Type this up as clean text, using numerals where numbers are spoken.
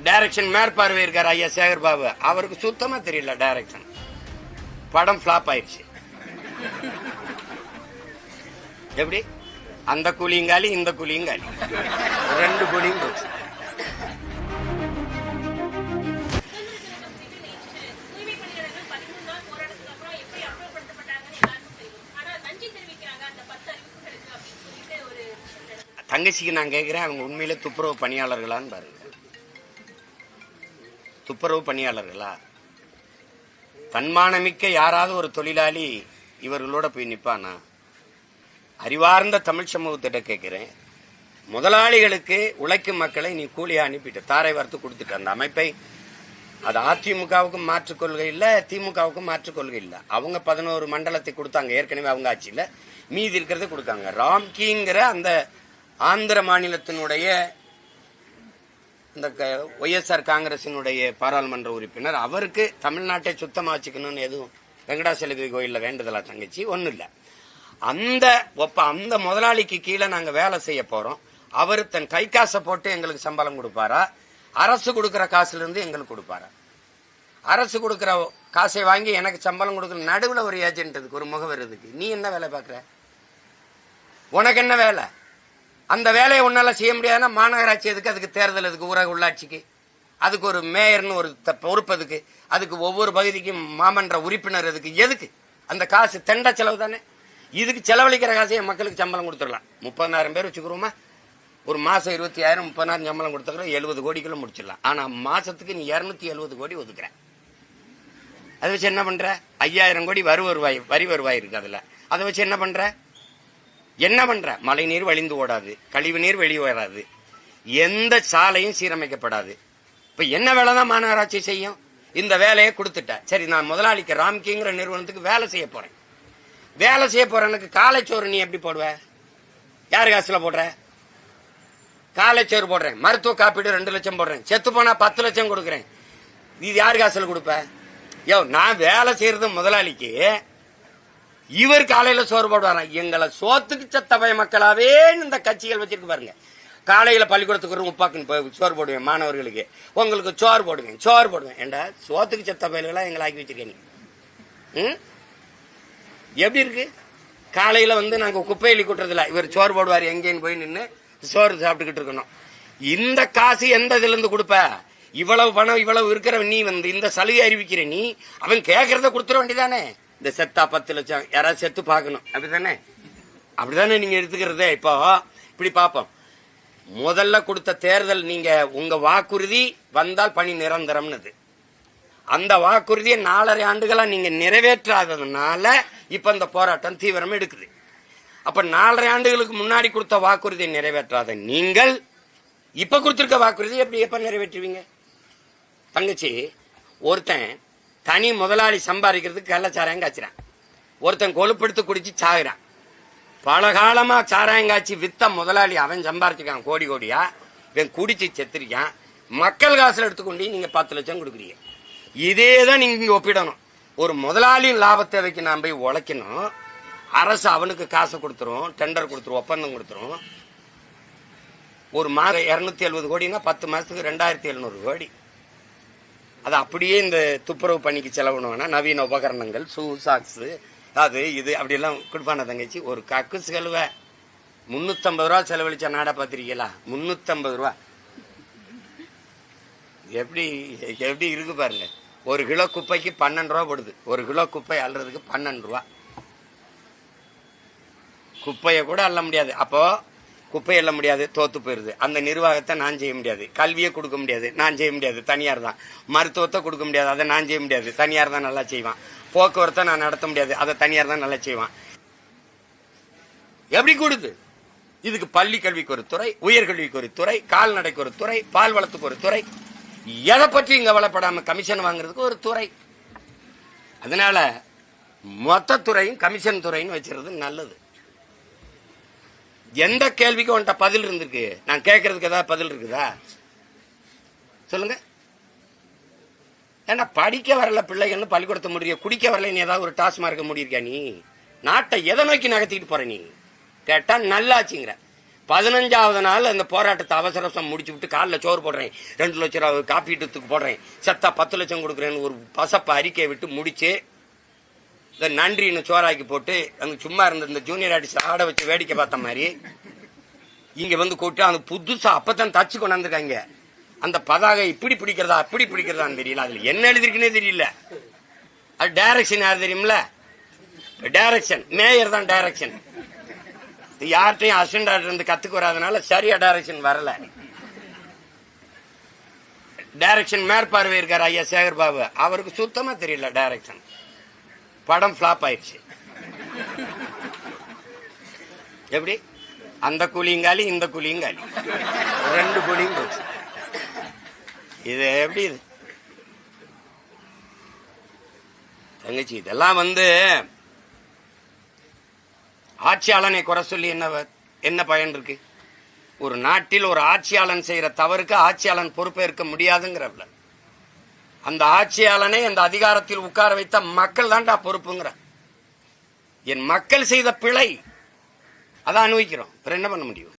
Direction மேற்பார்வை இருக்காரு ஐயா சேகர் பாபு, அவருக்கு சுத்தமா தெரியல டைரக்ஷன். படம் பிளாப் ஆயிடுச்சு. எப்படி அந்த கூலிங்காலி இந்த கூலிங்காலி, ரெண்டு கூலியும் போச்சு. தங்கச்சிக்கு நான் கேட்கிறேன், அவங்க உண்மையிலே துப்புரவு பணியாளர்களான்னு பாருங்க. துப்புரவு பணியாளர்களா? தன்மானமிக்க யாராவது ஒரு தொழிலாளி இவர்களோட போய் நிப்பானா? அறிவார்ந்த தமிழ் சமூகத்திட்ட கேட்கிறேன். முதலாளிகளுக்கு உழைக்கும் மக்களை நீ கூலியா அனுப்பிட்டு தாரை வார்த்து கொடுத்துட்டு அந்த அமைப்பை, அது அதிமுகவுக்கும் மாற்றுக் கொள்கை இல்ல, திமுகவுக்கும் மாற்றுக் கொள்கை இல்ல. அவங்க 11 மண்டலத்தை கொடுத்தாங்க ஏற்கனவே அவங்க ஆட்சியில, மீதி இருக்கிறத கொடுத்தாங்க. ராம்கிங்கிற அந்த ஆந்திர மாநிலத்தினுடைய இந்த ஒய்எஸ்ஆர் காங்கிரசினுடைய பாராளுமன்ற உறுப்பினர், அவருக்கு தமிழ்நாட்டை சுத்தமா வச்சுக்கணும்னு எதுவும் வெங்கடாசலபதி கோயில்ல வேண்டுதலா தங்கச்சி ஒன்னும் இல்ல. அந்த முதலாளிக்கு கீழே நாங்க வேலை செய்ய போறோம். அவர் தன் கை காசை போட்டு எங்களுக்கு சம்பளம் கொடுப்பாரா, அரசு கொடுக்கிற காசுல இருந்து எங்களுக்கு கொடுப்பாரா? அரசு கொடுக்கிற காசை வாங்கி எனக்கு சம்பளம் கொடுக்கற நடுவுல ஒரு ஏஜென்ட் இருக்கு, ஒரு முகவர் இருக்கு. நீ என்ன வேலை பாக்குற? உனக்கு என்ன வேலை? அந்த வேலையை உன்னால செய்ய முடியாதுன்னா மாநகராட்சி எதுக்கு? அதுக்கு தேர்தல் எதுக்கு? ஊரக உள்ளாட்சிக்கு அதுக்கு ஒரு மேயர்னு ஒரு பொறுப்பு எதுக்கு? அதுக்கு ஒவ்வொரு பகுதிக்கும் மாமன்ற உறுப்பினர் எதுக்கு? எதுக்கு? அந்த காசு தெண்ட செலவு தானே. இதுக்கு செலவழிக்கிற காசை மக்களுக்கு சம்பளம் கொடுத்துடலாம். 30,000 பேர் வச்சுக்கிறோமா, ஒரு மாசம் 20,000 30,000 சம்பளம் கொடுத்துக்கிறோம், 70 கோடிக்குள்ள முடிச்சிடலாம். ஆனா மாசத்துக்கு நீ 270 கோடி ஒதுக்குற. அதை வச்சு என்ன பண்ற? 5,000 கோடி வரி வருவாய் இருக்கு. அதுல அதை வச்சு என்ன பண்ற? மழை நீர் வழிந்து ஓடாது, கழிவு நீர் வெளியே வராது, எந்த சாலையும் சீரமைக்கப்படாது. இப்ப என்ன வேலை தான் மாநகராட்சி செய்யும்? இந்த வேலையை கொடுத்துட்ட. சரி, நான் முதலாளிக்கு ராம்கிங்கிற நிறுவனத்துக்கு வேலை செய்ய போறேன். வேலை செய்ய போறேனுக்கு காலைச்சோறு நீ எப்படி போடுவ? யாரு காசுல போடுற? காலைச்சோறு போடுறேன், மருத்துவ காப்பீடு 2 லட்சம் போடுறேன், செத்து போனா 10 லட்சம் கொடுக்குறேன். இது யாரு காசுல கொடுப்ப? நான் வேலை செய்யறது முதலாளிக்கு, இவர் காலையில சோறு போடுவாராம். எங்களை சோத்துக்கு சத்தபய மக்களாவே இந்த கட்சிகள் வச்சிருக்கு பாருங்க. காலையில பள்ளிக்கூடத்துக்கு உப்பாக்குன்னு சோறு போடுவேன் மாணவர்களுக்கு, உங்களுக்கு சோறு போடுவேன். ஏண்டா சோத்துக்கு செத்த பயல்களா எங்களை ஆக்கி வச்சிருக்கேன். எப்படி இருக்கு? காலையில நாங்க குப்பையிலி கூட்டுறதுல இவர் சோறு போடுவார், எங்கேன்னு போய் நின்று சோறு சாப்பிட்டுக்கிட்டு இருக்கணும். இந்த காசு எந்த இதுல இருந்து கொடுப்ப? இவ்வளவு பணம் இவ்வளவு இருக்கிற நீ இந்த சலுகை அறிவிக்கிற நீ, அவன் கேட்கறத கொடுத்துட வேண்டியதானே. இந்த செத்தா 10 லட்சம் யாராவது செத்து பார்க்கணும், அப்படிதானே நீங்க எடுத்துக்கிறதே. இப்போ இப்படி பாப்போம். முதல்ல கொடுத்த தேர்தல், நீங்க உங்க வாக்குறுதி வந்தால் பணி நிரந்தரம்னது, அந்த வாக்குறுதியை 4.5 ஆண்டுகளா நீங்க நிறைவேற்றாததுனால இப்ப இந்த போராட்டம் தீவிரம் எடுக்குது. அப்ப 4.5 ஆண்டுகளுக்கு முன்னாடி கொடுத்த வாக்குறுதியை நிறைவேற்றாத நீங்கள் இப்ப கொடுத்திருக்க வாக்குறுதி எப்ப நிறைவேற்றுவீங்க? தங்கச்சி, ஒருத்தன் தனி முதலாளி சம்பாதிக்கிறதுக்கு கள்ளச்சாராயம் காய்ச்சிறான், ஒருத்தன் கொழுப்படுத்து குடிச்சு சாகுறான். பல காலமா சாராயங்காய்ச்சி வித்த முதலாளி அவன் சம்பாரிச்சுக்கான் கோடி கோடியா, இவன் குடிச்சு செத்துருக்கான். மக்கள் காசுல எடுத்துக்கொண்டு நீங்க 10 லட்சம் கொடுக்குறீங்க. இதேதான் நீங்க ஒப்பிடணும். ஒரு முதலாளியின் லாபத்தை வைக்க நான் போய் உழைக்கணும், அரசு அவனுக்கு காசு கொடுத்துரும், டெண்டர் கொடுத்துரும், ஒப்பந்தம் கொடுத்துரும். ஒரு மாதம் 270 கோடினா 10 மாசத்துக்கு 2,700 கோடி. அது அப்படியே இந்த துப்புரவு பணிக்கு செலவுனா நவீன உபகரணங்கள், ஷூ, சாக்ஸ், அது இது அப்படி எல்லாம் கொடுப்பான தங்கச்சி. ஒரு கக்குஸ் கழுவ 350 ரூபா செலவழிச்ச நாடா பாத்திருக்கீங்களா? 350 ரூபா எப்படி இருக்கு பாருங்க. 1 கிலோ குப்பைக்கு 12 ரூபா போடுது. 1 கிலோ குப்பை அள்ளுறதுக்கு 12 ரூபா. குப்பைய கூட அள்ள முடியாது. அப்போ குப்பை எல்ல முடியாது, தோத்து போயிருது. அந்த நிர்வாகத்தை நான் செய்ய முடியாது. கல்வியை கொடுக்க முடியாது, நான் செய்ய முடியாது, தனியார் தான். மருத்துவத்தை கொடுக்க முடியாது, அதை நான் செய்ய முடியாது, தனியார் தான் நல்லா செய்வான். போக்குவரத்தை நான் நடத்த முடியாது, அதை தனியார் தான் நல்லா செய்வான். எப்படி கொடுது? இதுக்கு பள்ளி கல்விக்கு ஒரு துறை, உயர்கல்விக்கு ஒரு துறை, கால்நடைக்கு ஒரு துறை, பால் வளத்துக்கு ஒரு துறை, எதை பற்றி இங்க கவலைப்படாம கமிஷன் வாங்குறதுக்கு ஒரு துறை. அதனால மொத்த துறையும் கமிஷன் துறைன்னு வச்சிருது நல்லது. எந்த கேள்விக்கு உன்கிட்ட பதில் இருந்திருக்கு? நான் கேட்கறதுக்கு ஏதாவது பதில் இருக்குதா? சொல்லுங்க. ஏன்னா படிக்க வரல பிள்ளைகள்னு பள்ளிக்கூடத்தை முடிய, குடிக்க வரல நீ ஏதாவது ஒரு டாஸ்மார்க்க முடியிருக்கா? நீ நாட்டை எதை நோக்கி நகர்த்திட்டு போற? நீ கேட்டா நல்லாச்சுங்கிற. 15வது நாள் அந்த போராட்டத்தை அவசரம் முடிச்சு விட்டு காலில் சோறு போடுறேன், 2 லட்சம் ரூபா காப்பீட்டுக்கு போடுறேன், செத்தா 10 லட்சம் கொடுக்குறேன்னு ஒரு பசப்ப அறிக்கையை விட்டு முடிச்சு இந்த நன்றின்னு சோறாக்கி போட்டு அங்க சும்மா இருந்த இந்த ஜூனியர் ஆர்டிஸ்ட் ஆட வச்சு வேடிக்கை பார்த்த மாதிரி இங்க வந்து கூட்டு அந்த புதுசா அப்பதான் தச்சு கொண்டாந்துருக்காங்க. அந்த பதாகை இப்படி பிடிக்கிறதா அப்படி பிடிக்கிறதான்னு தெரியல, அதுல என்ன எழுதிருக்குன்னே தெரியல. அது டைரக்ஷன் யார் தெரியுமில்ல? டைரக்ஷன் மேயர் தான் டைரக்ஷன். யார்கிட்டையும் அசிஸ்டன்ட் டைரக்டர் இருந்து கத்துக்கு வராதனால சரியா டைரக்ஷன் வரல. டைரக்ஷன் மேற்பார்வை இருக்காரு ஐயா சேகர் பாபு, அவருக்கு சுத்தமா தெரியல டைரக்ஷன். படம் பிளாப் ஆயிடுச்சு. எப்படி அந்த கூலிங்காலி இந்த கூலிங்காலி 2 கூலியும் போச்சு. இது எப்படி இது தங்கச்சி? இதெல்லாம் ஆட்சியாளனை குறை சொல்லி என்ன பயன் இருக்கு? ஒரு நாட்டில் ஒரு ஆட்சியாளன் செய்யற தவறுக்கு ஆட்சியாளன் பொறுப்பேற்க முடியாதுங்கிறவள அந்த ஆட்சியாளனை அந்த அதிகாரத்தில் உட்கார வைத்த மக்கள் தான்டா பொறுப்புங்கிற. என் மக்கள் செய்த பிழை அதை அனுபவிக்கிறோம், என்ன பண்ண முடியும்?